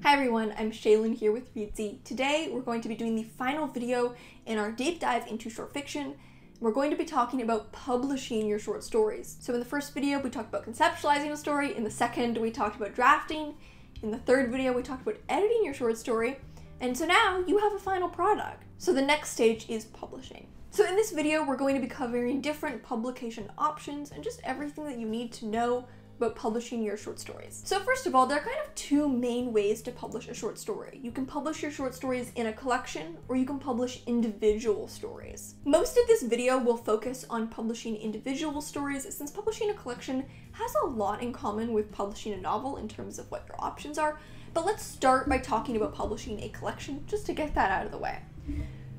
Hi everyone, I'm Shaylin here with Reedsy. Today we're going to be doing the final video in our deep dive into short fiction. We're going to be talking about publishing your short stories. So in the first video we talked about conceptualizing a story, in the second we talked about drafting, in the third video we talked about editing your short story, and so now you have a final product. So the next stage is publishing. So in this video we're going to be covering different publication options and just everything that you need to know about publishing your short stories. So first of all, there are kind of two main ways to publish a short story. You can publish your short stories in a collection, or you can publish individual stories. Most of this video will focus on publishing individual stories, since publishing a collection has a lot in common with publishing a novel in terms of what your options are. But let's start by talking about publishing a collection, just to get that out of the way.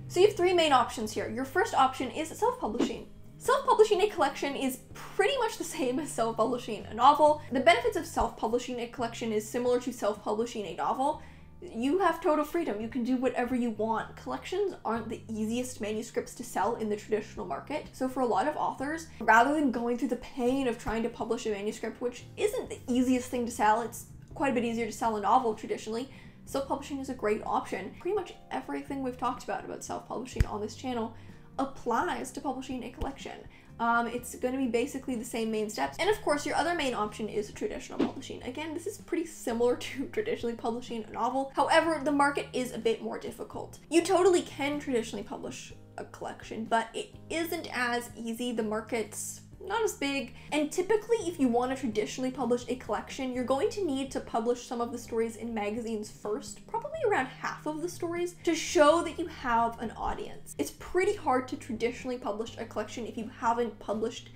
So you have three main options here. Your first option is self-publishing. Self-publishing a collection is pretty much the same as self-publishing a novel. The benefits of self-publishing a collection is similar to self-publishing a novel. You have total freedom. You can do whatever you want. Collections aren't the easiest manuscripts to sell in the traditional market. So for a lot of authors, rather than going through the pain of trying to publish a manuscript, which isn't the easiest thing to sell, it's quite a bit easier to sell a novel traditionally, self-publishing is a great option. Pretty much everything we've talked about self-publishing on this channel applies to publishing a collection. It's going to be basically the same main steps. And of course, your other main option is traditional publishing. Again, this is pretty similar to traditionally publishing a novel. However, the market is a bit more difficult. You totally can traditionally publish a collection, but it isn't as easy. The market's not as big. And typically, if you want to traditionally publish a collection, you're going to need to publish some of the stories in magazines first, probably around half of the stories, to show that you have an audience. It's pretty hard to traditionally publish a collection if you haven't published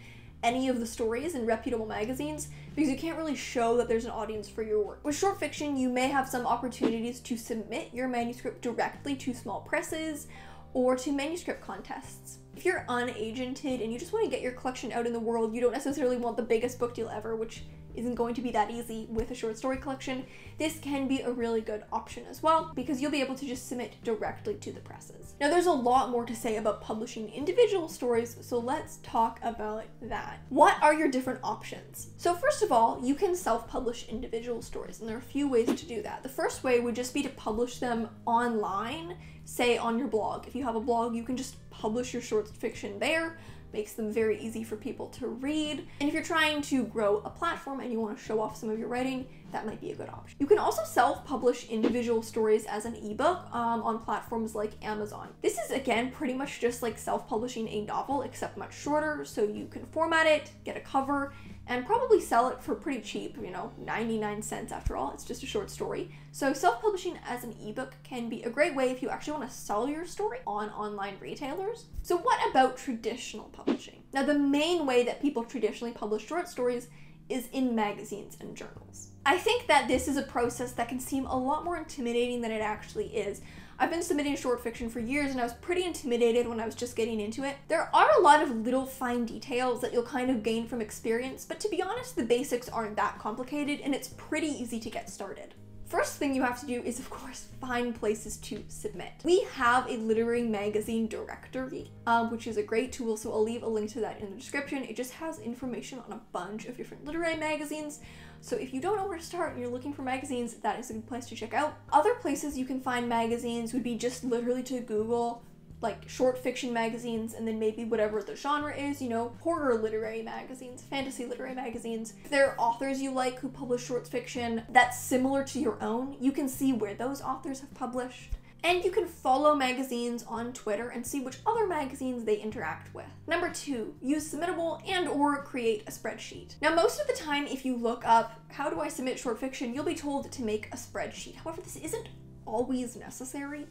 any of the stories in reputable magazines, because you can't really show that there's an audience for your work. With short fiction, you may have some opportunities to submit your manuscript directly to small presses or to manuscript contests. If you're unagented and you just want to get your collection out in the world, you don't necessarily want the biggest book deal ever, which isn't going to be that easy with a short story collection, this can be a really good option as well, because you'll be able to just submit directly to the presses. Now, there's a lot more to say about publishing individual stories, so let's talk about that. What are your different options? So first of all, you can self-publish individual stories, and there are a few ways to do that. The first way would just be to publish them online, say on your blog. If you have a blog, you can just publish your short fiction there. Makes them very easy for people to read. And if you're trying to grow a platform and you want to show off some of your writing, that might be a good option. You can also self-publish individual stories as an ebook on platforms like Amazon. This is, again, pretty much just like self-publishing a novel, except much shorter, so you can format it, get a cover, and probably sell it for pretty cheap, 99 cents after all. It's just a short story. So self-publishing as an ebook can be a great way if you actually want to sell your story on online retailers. So what about traditional publishing? Now, the main way that people traditionally publish short stories is in magazines and journals. I think that this is a process that can seem a lot more intimidating than it actually is. I've been submitting short fiction for years and I was pretty intimidated when I was just getting into it. There are a lot of little fine details that you'll kind of gain from experience, but to be honest, the basics aren't that complicated and it's pretty easy to get started. First thing you have to do is, of course, find places to submit. We have a literary magazine directory, which is a great tool, so I'll leave a link to that in the description. It just has information on a bunch of different literary magazines. So if you don't know where to start and you're looking for magazines, that is a good place to check out. Other places you can find magazines would be just literally to Google like short fiction magazines, and then maybe whatever the genre is, horror literary magazines, fantasy literary magazines. If there are authors you like who publish short fiction that's similar to your own, you can see where those authors have published. And you can follow magazines on Twitter and see which other magazines they interact with. Number 2, use Submittable and/or create a spreadsheet. Now, most of the time, if you look up, how do I submit short fiction, you'll be told to make a spreadsheet. However, this isn't always necessary.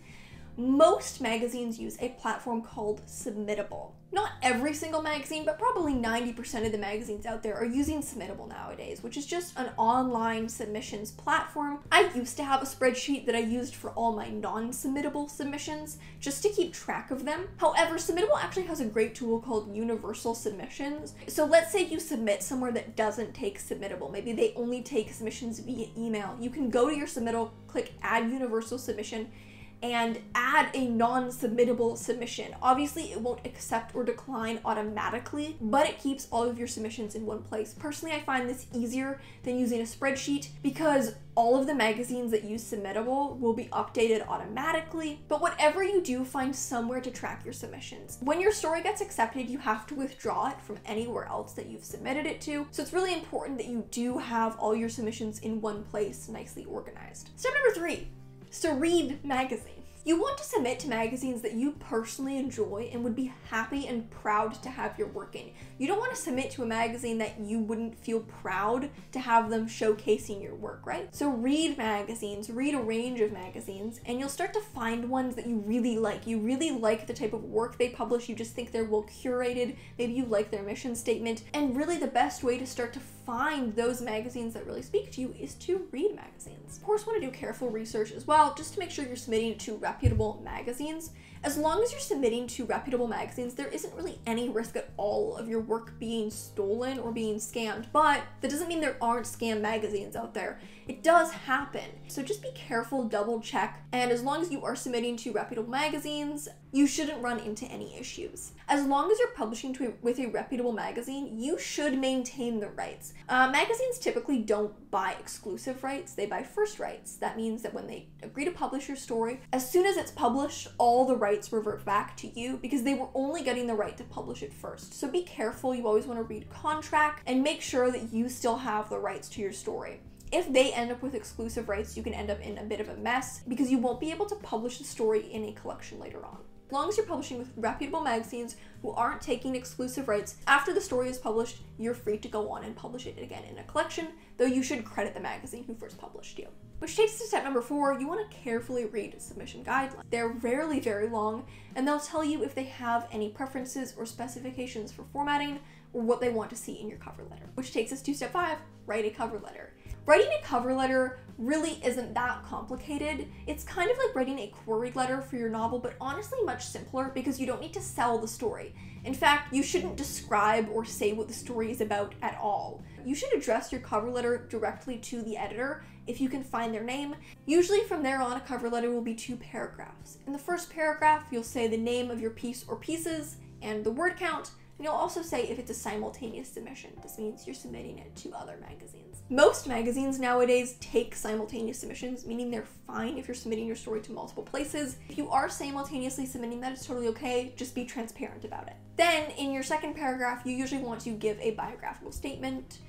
Most magazines use a platform called Submittable. Not every single magazine, but probably 90% of the magazines out there are using Submittable nowadays, which is just an online submissions platform. I used to have a spreadsheet that I used for all my non-submittable submissions, just to keep track of them. However, Submittable actually has a great tool called Universal Submissions. So let's say you submit somewhere that doesn't take Submittable. Maybe they only take submissions via email. You can go to your Submittal, click Add Universal Submission, and add a non-submittable submission. Obviously, it won't accept or decline automatically, but it keeps all of your submissions in one place. Personally, I find this easier than using a spreadsheet because all of the magazines that use submittable will be updated automatically. But whatever you do, find somewhere to track your submissions. When your story gets accepted, you have to withdraw it from anywhere else that you've submitted it to. So it's really important that you do have all your submissions in one place, nicely organized. Step number 3 is to read magazines. You want to submit to magazines that you personally enjoy and would be happy and proud to have your work in. You don't want to submit to a magazine that you wouldn't feel proud to have them showcasing your work, right? So read magazines, read a range of magazines, and you'll start to find ones that you really like. You really like the type of work they publish, you just think they're well curated, maybe you like their mission statement, and really the best way to start to find those magazines that really speak to you is to read magazines. Of course, want to do careful research as well, just to make sure you're submitting to reputable magazines. As long as you're submitting to reputable magazines, there isn't really any risk at all of your work being stolen or being scammed, but that doesn't mean there aren't scam magazines out there. It does happen. So just be careful, double check, and as long as you are submitting to reputable magazines, you shouldn't run into any issues. As long as you're publishing with a reputable magazine, you should maintain the rights. Magazines typically don't buy exclusive rights, they buy first rights. That means that when they agree to publish your story, as soon as it's published, all the rights revert back to you because they were only getting the right to publish it first. So be careful, you always want to read contract and make sure that you still have the rights to your story. If they end up with exclusive rights, you can end up in a bit of a mess because you won't be able to publish the story in a collection later on. As long as you're publishing with reputable magazines who aren't taking exclusive rights, after the story is published, you're free to go on and publish it again in a collection, though you should credit the magazine who first published you. Which takes us to step number 4, you want to carefully read submission guidelines. They're rarely very long, and they'll tell you if they have any preferences or specifications for formatting or what they want to see in your cover letter. Which takes us to step 5, write a cover letter. Writing a cover letter really isn't that complicated. It's kind of like writing a query letter for your novel, but honestly much simpler because you don't need to sell the story. In fact, you shouldn't describe or say what the story is about at all. You should address your cover letter directly to the editor if you can find their name. Usually from there on, a cover letter will be 2 paragraphs. In the first paragraph, you'll say the name of your piece or pieces and the word count, and you'll also say if it's a simultaneous submission. This means you're submitting it to other magazines. Most magazines nowadays take simultaneous submissions, meaning they're fine if you're submitting your story to multiple places. If you are simultaneously submitting that, it's totally okay. Just be transparent about it. Then in your second paragraph, you usually want to give a biographical statement,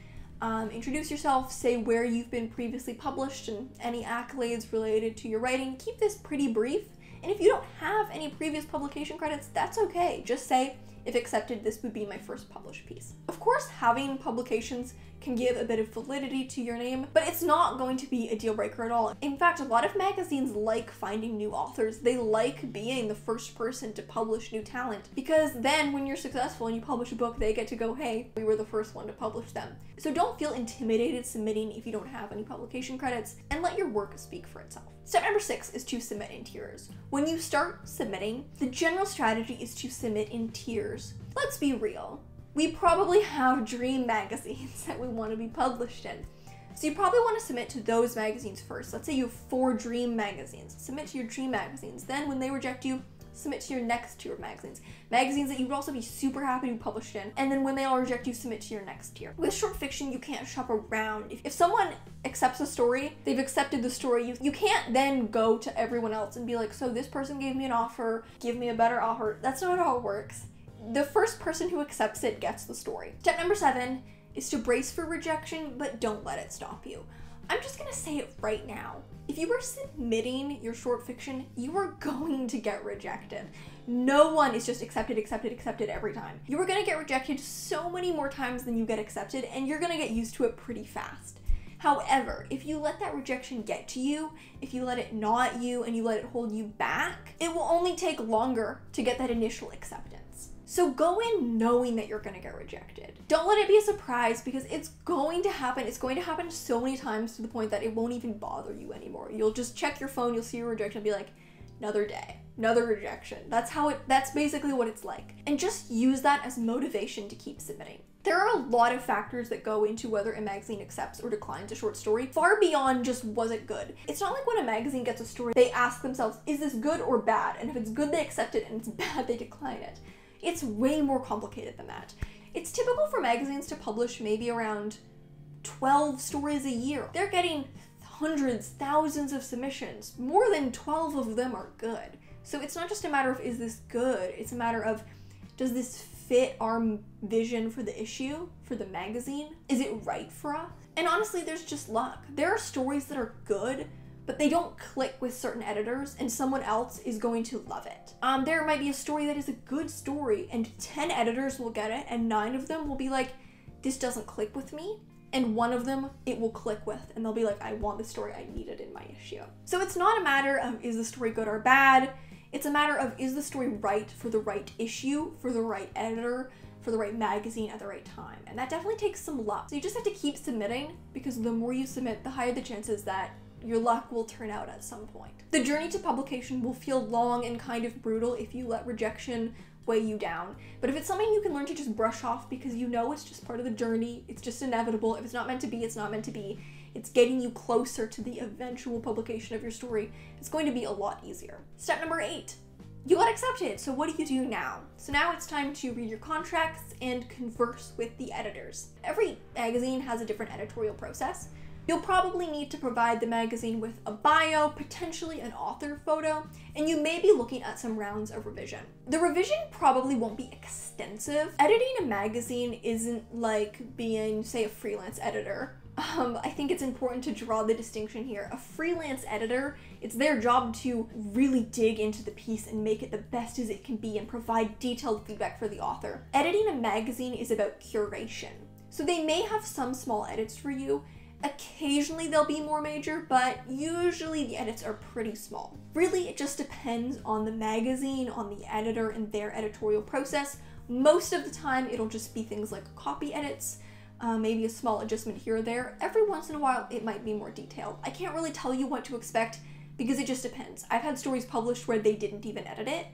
introduce yourself, say where you've been previously published and any accolades related to your writing. Keep this pretty brief. And if you don't have any previous publication credits, that's okay. Just say, if accepted, this would be my first published piece. Of course, having publications can give a bit of validity to your name, but it's not going to be a deal breaker at all. In fact, a lot of magazines like finding new authors. They like being the first person to publish new talent because then when you're successful and you publish a book, they get to go, hey, we were the first one to publish them. So don't feel intimidated submitting if you don't have any publication credits, and let your work speak for itself. Step number 6 is to submit in tiers. When you start submitting, the general strategy is to submit in tiers. Let's be real. We probably have dream magazines that we want to be published in. So you probably want to submit to those magazines first. Let's say you have 4 dream magazines. Submit to your dream magazines. Then when they reject you, submit to your next tier of magazines. Magazines that you would also be super happy to be published in. And then when they all reject you, submit to your next tier. With short fiction, you can't shop around. If someone accepts a story, they've accepted the story, you can't then go to everyone else and be like, so this person gave me an offer, give me a better offer. That's not how it works. The first person who accepts it gets the story. Step number 7 is to brace for rejection, but don't let it stop you. I'm just gonna say it right now. If you are submitting your short fiction, you are going to get rejected. No one is just accepted every time. You are gonna get rejected so many more times than you get accepted, and you're gonna get used to it pretty fast. However, if you let that rejection get to you, if you let it gnaw at you and you let it hold you back, it will only take longer to get that initial acceptance. So go in knowing that you're gonna get rejected. Don't let it be a surprise because it's going to happen. It's going to happen so many times to the point that it won't even bother you anymore. You'll just check your phone, you'll see your rejection and be like, another day, another rejection. That's basically what it's like. And just use that as motivation to keep submitting. There are a lot of factors that go into whether a magazine accepts or declines a short story, far beyond just was it good. It's not like when a magazine gets a story, they ask themselves, is this good or bad? And if it's good, they accept it, and it's bad, they decline it. It's way more complicated than that. It's typical for magazines to publish maybe around 12 stories a year. They're getting hundreds, thousands of submissions. More than 12 of them are good. So it's not just a matter of, is this good? It's a matter of, does this fit our vision for the issue, for the magazine? Is it right for us? And honestly, there's just luck. There are stories that are good, but they don't click with certain editors, and someone else is going to love it. There might be a story that is a good story, and 10 editors will get it, and 9 of them will be like, this doesn't click with me. And 1 of them it will click with, and they'll be like, I want this story, I need it in my issue. So it's not a matter of, is the story good or bad? It's a matter of, is the story right for the right issue, for the right editor, for the right magazine at the right time? And that definitely takes some luck. So you just have to keep submitting, because the more you submit, the higher the chances that your luck will turn out at some point. The journey to publication will feel long and kind of brutal if you let rejection weigh you down. But if it's something you can learn to just brush off because you know it's just part of the journey, it's just inevitable. If it's not meant to be, it's not meant to be. It's getting you closer to the eventual publication of your story. It's going to be a lot easier. Step number 8. You got accepted, so what do you do now? So now it's time to read your contracts and converse with the editors. Every magazine has a different editorial process. You'll probably need to provide the magazine with a bio, potentially an author photo, and you may be looking at some rounds of revision. The revision probably won't be extensive. Editing a magazine isn't like being, say, a freelance editor. I think it's important to draw the distinction here. A freelance editor, it's their job to really dig into the piece and make it the best as it can be and provide detailed feedback for the author. Editing a magazine is about curation. So they may have some small edits for you. Occasionally they'll be more major, but usually the edits are pretty small. Really, it just depends on the magazine, on the editor, and their editorial process. Most of the time, it'll just be things like copy edits, maybe a small adjustment here or there. Every once in a while, it might be more detailed. I can't really tell you what to expect because it just depends. I've had stories published where they didn't even edit it.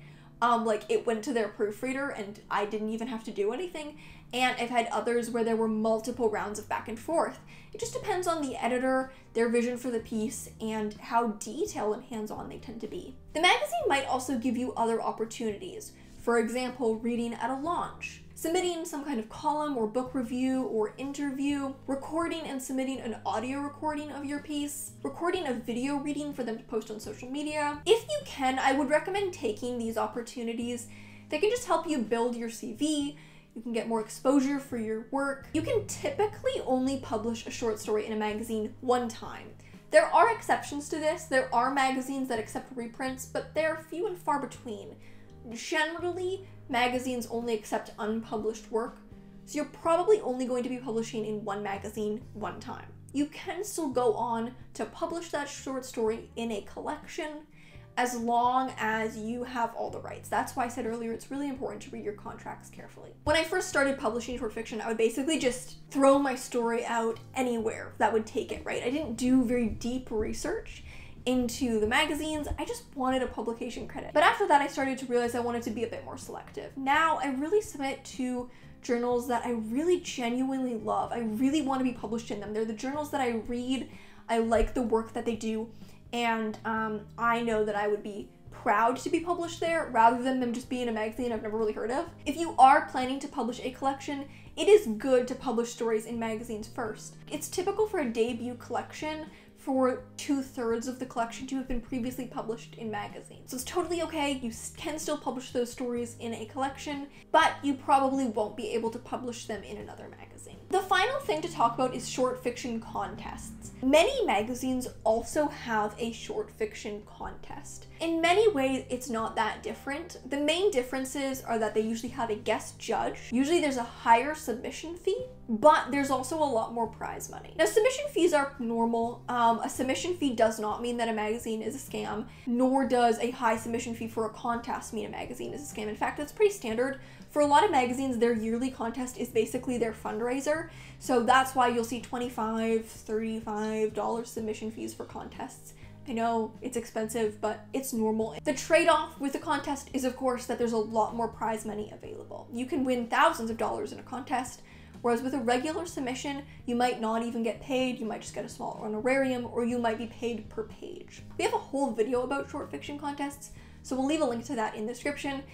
Like it went to their proofreader and I didn't even have to do anything. And I've had others where there were multiple rounds of back and forth. It just depends on the editor, their vision for the piece, and how detailed and hands-on they tend to be. The magazine might also give you other opportunities. For example, reading at a launch, submitting some kind of column or book review or interview, recording and submitting an audio recording of your piece, recording a video reading for them to post on social media. If you can, I would recommend taking these opportunities. They can just help you build your CV. You can get more exposure for your work. You can typically only publish a short story in a magazine one time. There are exceptions to this. There are magazines that accept reprints, but they're few and far between. Generally, magazines only accept unpublished work, so you're probably only going to be publishing in one magazine one time. You can still go on to publish that short story in a collection as long as you have all the rights. That's why I said earlier it's really important to read your contracts carefully. When I first started publishing short fiction, I would basically just throw my story out anywhere that would take it, right? I didn't do very deep research into the magazines. I just wanted a publication credit. But after that, I started to realize I wanted to be a bit more selective. Now I really submit to journals that I really genuinely love. I really want to be published in them. They're the journals that I read. I like the work that they do. And I know that I would be proud to be published there rather than them just being a magazine I've never really heard of. If you are planning to publish a collection, it is good to publish stories in magazines first. It's typical for a debut collection for 2/3 of the collection to have been previously published in magazines. So it's totally okay, you can still publish those stories in a collection, but you probably won't be able to publish them in another magazine. The final thing to talk about is short fiction contests. Many magazines also have a short fiction contest. In many ways, it's not that different. The main differences are that they usually have a guest judge. Usually there's a higher submission fee, but there's also a lot more prize money. Now, submission fees are normal. A submission fee does not mean that a magazine is a scam, nor does a high submission fee for a contest mean a magazine is a scam. In fact, that's pretty standard. For a lot of magazines, their yearly contest is basically their fundraiser. So that's why you'll see $25, $35 submission fees for contests. I know it's expensive, but it's normal. The trade-off with a contest is, of course, that there's a lot more prize money available. You can win thousands of dollars in a contest, Whereas with a regular submission, you might not even get paid, you might just get a small honorarium, or you might be paid per page. We have a whole video about short fiction contests, so we'll leave a link to that in the description.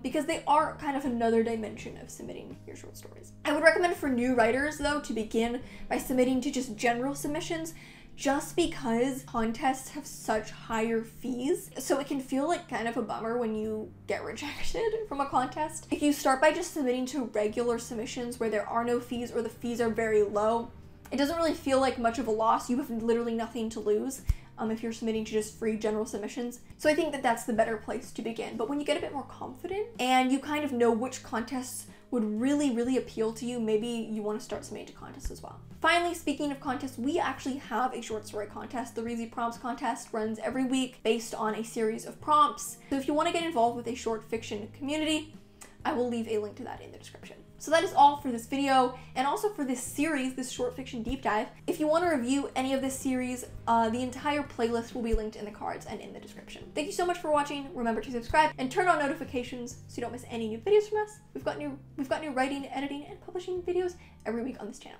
Because they are kind of another dimension of submitting your short stories. I would recommend for new writers, though, to begin by submitting to just general submissions, just because contests have such higher fees. So it can feel like kind of a bummer when you get rejected from a contest. If you start by just submitting to regular submissions where there are no fees or the fees are very low, it doesn't really feel like much of a loss. You have literally nothing to lose. If you're submitting to just free general submissions. So I think that that's the better place to begin. But when you get a bit more confident and you kind of know which contests would really appeal to you, maybe you want to start submitting to contests as well. Finally, speaking of contests, we actually have a short story contest. The Reedsy Prompts contest runs every week based on a series of prompts. So if you want to get involved with a short fiction community, I will leave a link to that in the description. So that is all for this video, and also for this series, this short fiction deep dive. If you want to review any of this series, the entire playlist will be linked in the cards and in the description. Thank you so much for watching. Remember to subscribe and turn on notifications so you don't miss any new videos from us. We've got new writing, editing, and publishing videos every week on this channel.